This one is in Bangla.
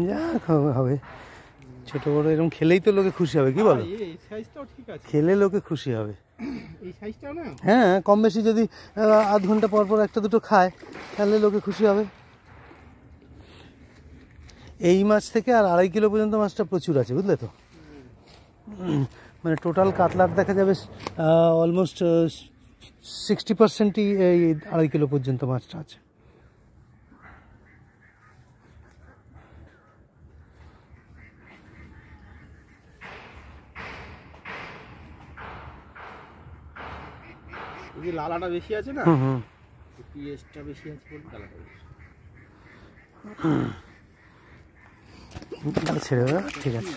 যা হবে, ছোট বড় এরকম খেলেই তো লোকে খুশি হবে, কি বলো? খেলে লোকে খুশি হবে। হ্যাঁ, কম বেশি যদি আধ ঘন্টা পর পর একটা দুটো খায় তাহলে লোকে খুশি হবে। এই মাছ থেকে আর 2.5 কিলো পর্যন্ত মাছটা প্রচুর আছে, বুঝলে তো? মানে টোটাল কাতলার দেখা যাবে অলমোস্ট 60%ই এই 2.5 কিলো পর্যন্ত মাছটা আছে। লালাটা বেশি আছে না, পিএসটা বেশি আছে বলে লালাটা বেশি। ছেড়ে দেবে, ঠিক আছে।